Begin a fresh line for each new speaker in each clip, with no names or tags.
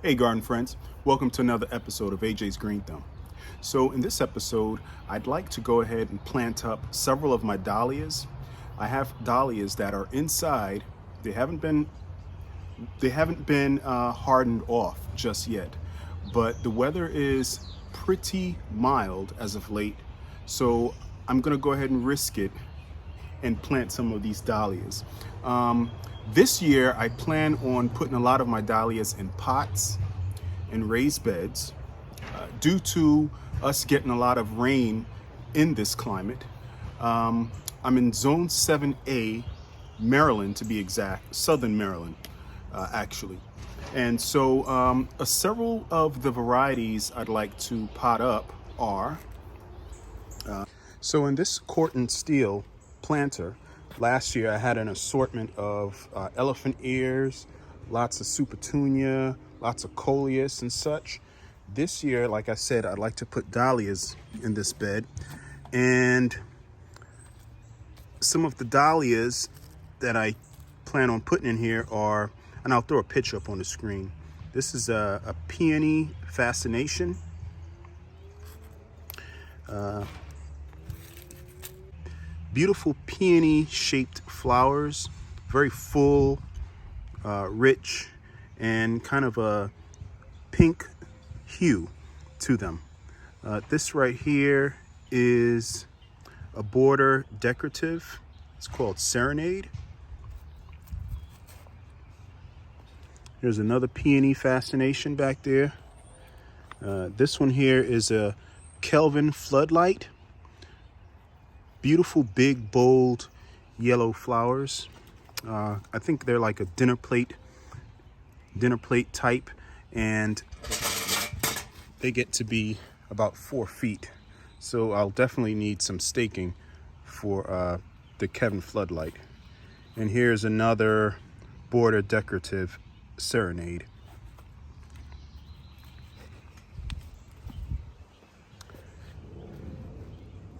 Hey garden friends, welcome to another episode of AJ's Green Thumb. So in this episode, I'd like to go ahead and plant up several of my dahlias. I have dahlias that are inside. They haven't been hardened off just yet, but the weather is pretty mild as of late. So I'm gonna go ahead and risk it and plant some of these dahlias. This year, I plan on putting a lot of my dahlias in pots and raised beds. Due to us getting a lot of rain in this climate, I'm in Zone 7A, Maryland to be exact, Southern Maryland, actually. And so several of the varieties I'd like to pot up are, so in this Corten steel planter, last year I had an assortment of elephant ears, lots of supertunia, lots of coleus and such. This year, like I said, I'd like to put dahlias in this bed. And some of the dahlias that I plan on putting in here are, and I'll throw a picture up on the screen. This is a peony fascination. Beautiful peony shaped flowers, very full, rich, and kind of a pink hue to them. This right here is a border decorative. It's called Serenade. There's another peony fascination back there. This one here is a Kelvin Floodlight. Beautiful, big, bold, yellow flowers. I think they're like a dinner plate type, and they get to be about 4 feet. So I'll definitely need some staking for the Kelvin Floodlight. And here's another border decorative Serenade.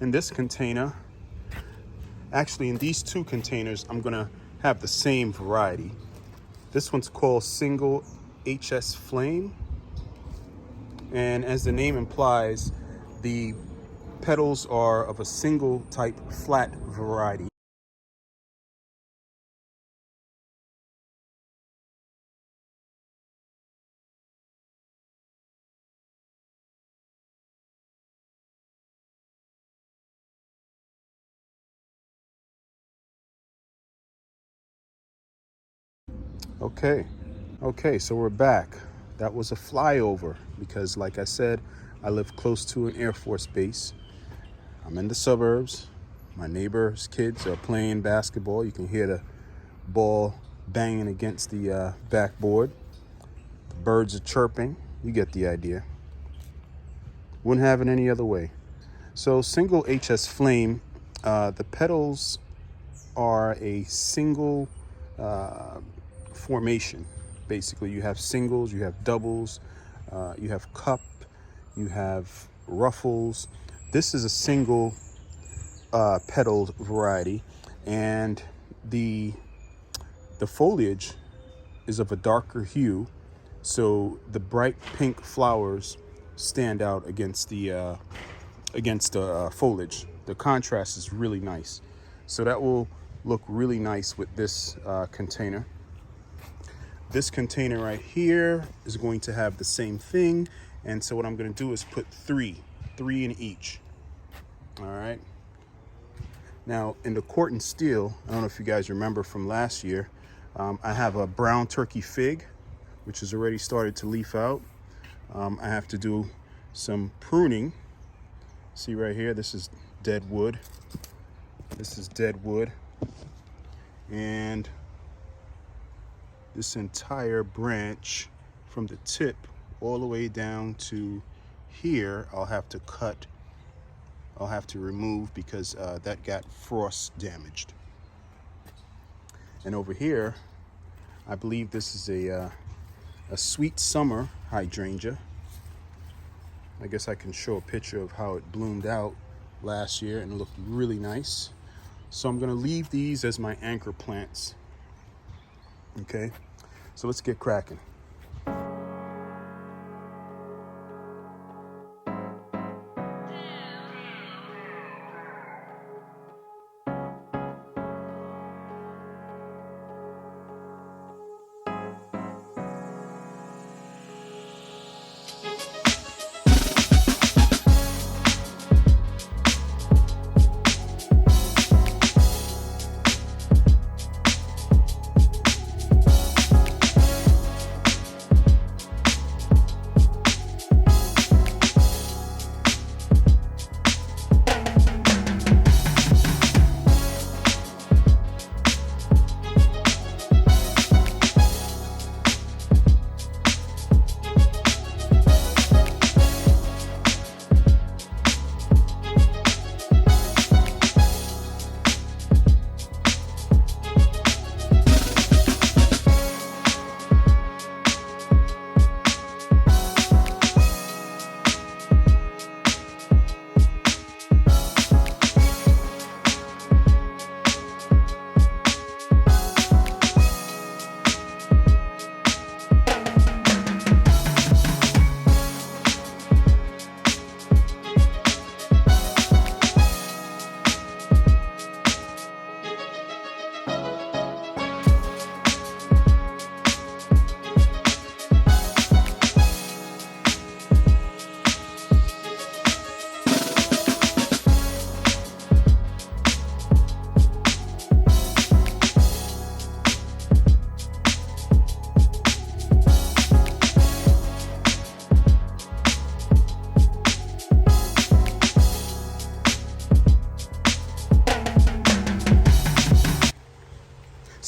In this container, actually in these two containers, I'm gonna have the same variety. This one's called Single HS Flame. And as the name implies, the petals are of a single type flat variety. Okay, so we're back. That was a flyover because, like I said, I live close to an Air Force base. I'm in the suburbs. My neighbor's kids are playing basketball. You can hear the ball banging against the backboard. The birds are chirping. You get the idea. Wouldn't have it any other way. So single HS Flame, the petals are a single formation. Basically, you have singles, you have doubles, you have cup, you have ruffles. This is a single petaled variety, and the foliage is of a darker hue, so the bright pink flowers stand out against the foliage. The contrast is really nice, so that will look really nice with this container. This container right here is going to have the same thing, and so what I'm going to do is put three in each. All right. Now in the Corten steel, I don't know if you guys remember from last year, I have a brown turkey fig, which has already started to leaf out. I have to do some pruning. See right here, this is dead wood. This is dead wood. And this entire branch from the tip all the way down to here, I'll have to cut. I'll have to remove because that got frost damaged. And over here, I believe this is a sweet summer hydrangea. I guess I can show a picture of how it bloomed out last year and it looked really nice. So I'm gonna leave these as my anchor plants. Okay, so let's get cracking.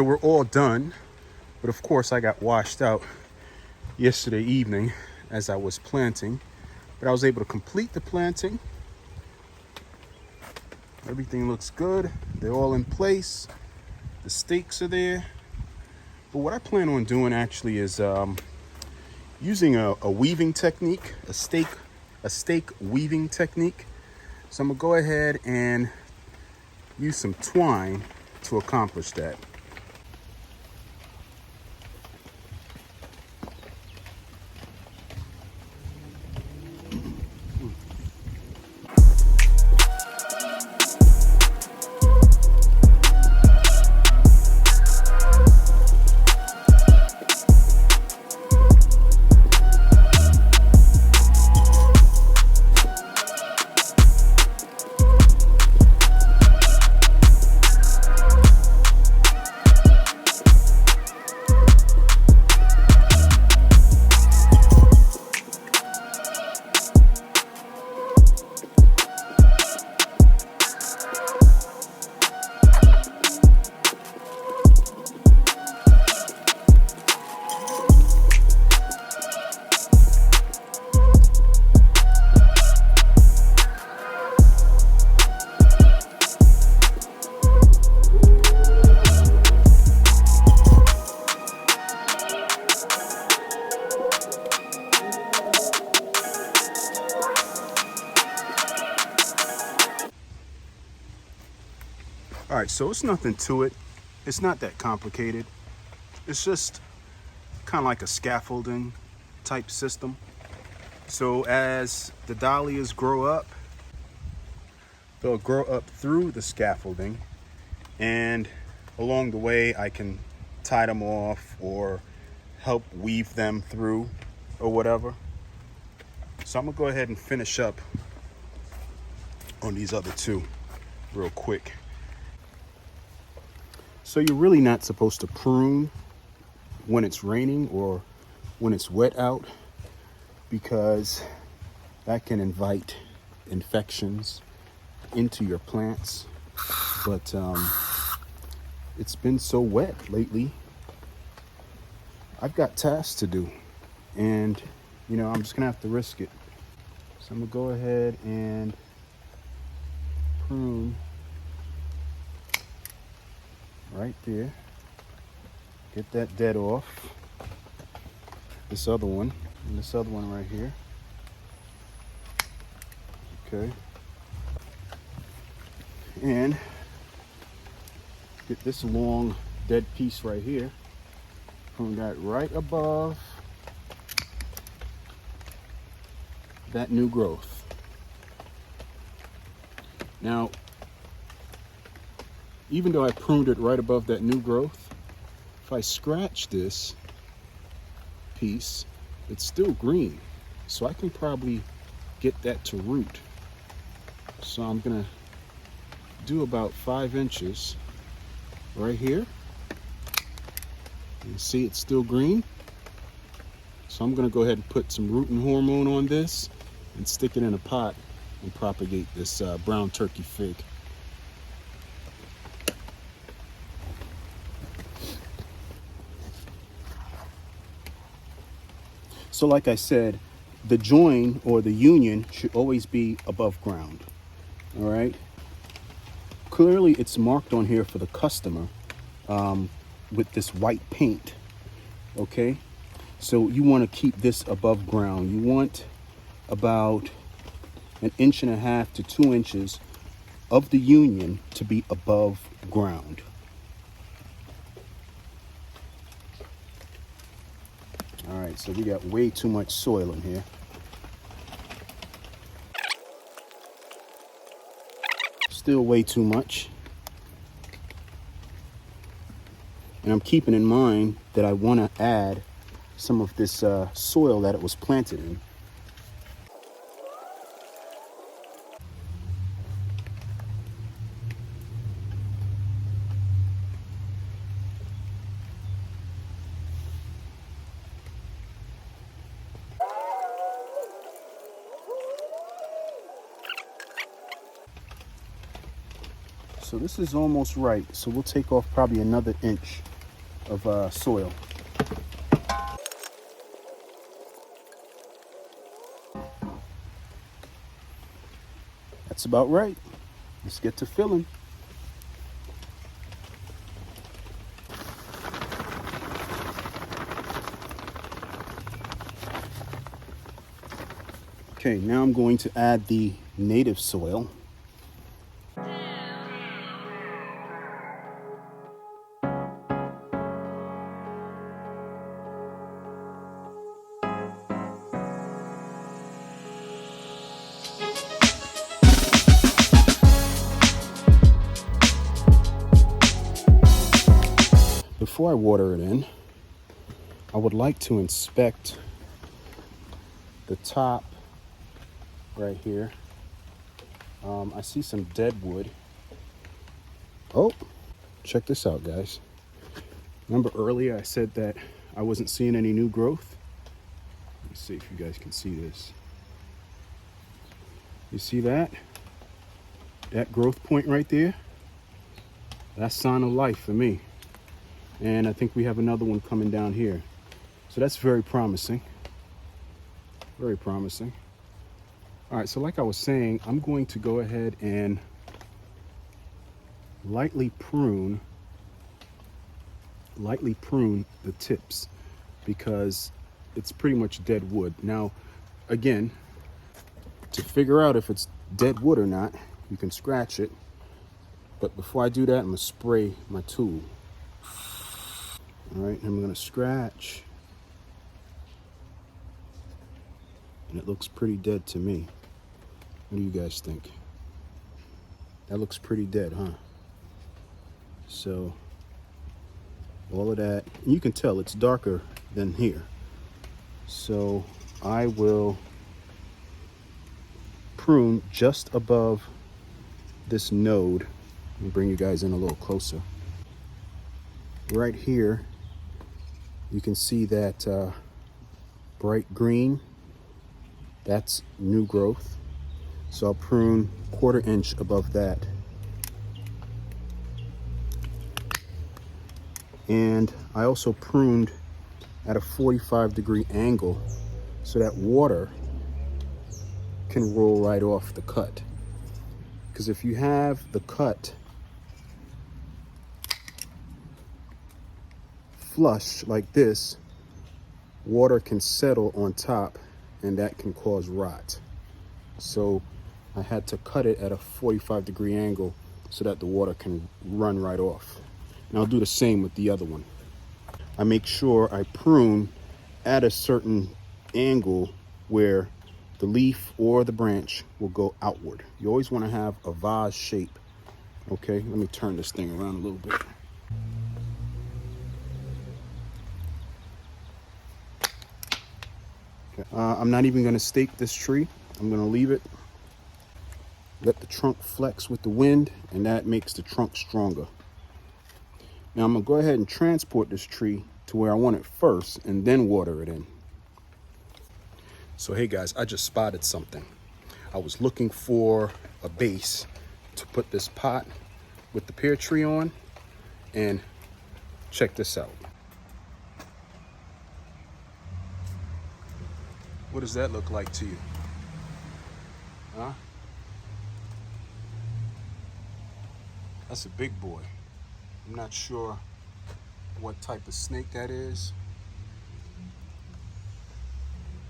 So we're all done, but of course I got washed out yesterday evening as I was planting, but I was able to complete the planting. Everything looks good. They're all in place. The stakes are there. But what I plan on doing actually is using a weaving technique, a stake weaving technique. So I'm gonna go ahead and use some twine to accomplish that. All right, so it's nothing to it. It's not that complicated. It's just kind of like a scaffolding type system. So as the dahlias grow up, they'll grow up through the scaffolding, and along the way I can tie them off or help weave them through or whatever. So I'm gonna go ahead and finish up on these other two real quick. So you're really not supposed to prune when it's raining or when it's wet out, because that can invite infections into your plants. But it's been so wet lately. I've got tasks to do, and you know, I'm just gonna have to risk it. So I'm gonna go ahead and prune right there. Get that dead off. This other one, and this other one right here. Okay. And get this long dead piece right here. Prune that right above that new growth. Now, even though I pruned it right above that new growth, if I scratch this piece, it's still green. So I can probably get that to root. So I'm gonna do about 5 inches right here. You see it's still green. So I'm gonna go ahead and put some rooting hormone on this and stick it in a pot and propagate this brown turkey fig. So like I said, the join or the union should always be above ground, all right? Clearly it's marked on here for the customer with this white paint, okay? So you wanna keep this above ground. You want about 1.5 to 2 inches of the union to be above ground. All right, so we got way too much soil in here. Still way too much. And I'm keeping in mind that I want to add some of this soil that it was planted in. So this is almost right. So we'll take off probably another inch of soil. That's about right. Let's get to filling. Okay, now I'm going to add the native soil. Before I water it in, I would like to inspect the top right here. I see some dead wood. Oh, check this out, guys. Remember earlier I said that I wasn't seeing any new growth? Let me see if you guys can see this. You see that? That growth point right there? That's sign of life for me. And I think we have another one coming down here. So that's very promising. Very promising. All right, so like I was saying, I'm going to go ahead and lightly prune the tips because it's pretty much dead wood. Now, again, to figure out if it's dead wood or not, you can scratch it. But before I do that, I'm gonna spray my tool. All right, I'm gonna scratch. And it looks pretty dead to me. What do you guys think? That looks pretty dead, huh? So, all of that, and you can tell it's darker than here. So, I will prune just above this node. Let me bring you guys in a little closer. Right here, you can see that bright green. That's new growth. So I'll prune 1/4 inch above that. And I also pruned at a 45-degree angle so that water can roll right off the cut. Because if you have the cut flush like this, water can settle on top and that can cause rot. So I had to cut it at a 45-degree angle so that the water can run right off. And I'll do the same with the other one. I make sure I prune at a certain angle where the leaf or the branch will go outward. You always want to have a vase shape. Okay, let me turn this thing around a little bit. Okay. I'm not even going to stake this tree. I'm going to leave it. Let the trunk flex with the wind, and that makes the trunk stronger. Now I'm going to go ahead and transport this tree to where I want it first and then water it in. So hey guys, I just spotted something. I was looking for a base to put this pot with the pear tree on, and check this out. What does that look like to you? Huh? That's a big boy. I'm not sure what type of snake that is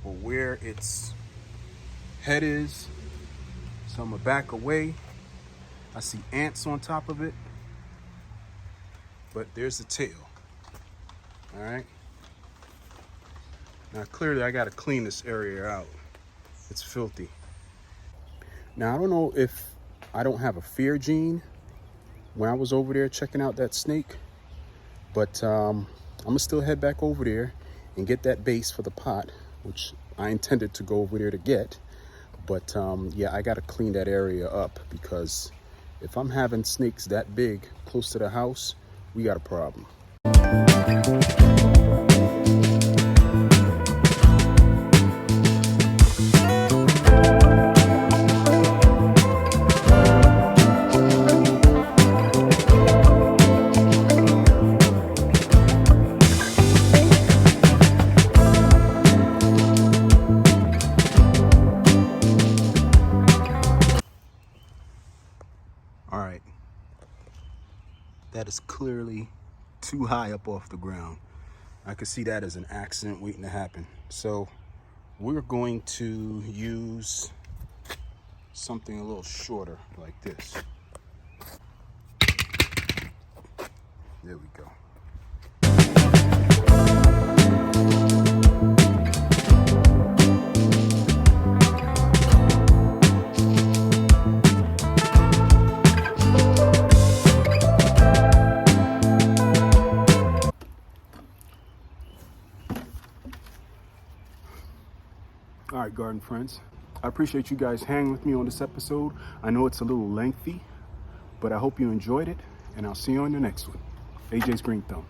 or where its head is. So I'm gonna back away. I see ants on top of it, but there's the tail. All right. Now clearly I gotta clean this area out. It's filthy. Now I don't know if I don't have a fear gene when I was over there checking out that snake, but I'm gonna still head back over there and get that base for the pot, which I intended to go over there to get. But yeah, I gotta clean that area up, because if I'm having snakes that big close to the house, we got a problem. That is clearly too high up off the ground. I could see that as an accident waiting to happen. So we're going to use something a little shorter like this. There we go. All right, garden friends, I appreciate you guys hanging with me on this episode. I know it's a little lengthy, but I hope you enjoyed it, and I'll see you on the next one. AJ's Green Thumb.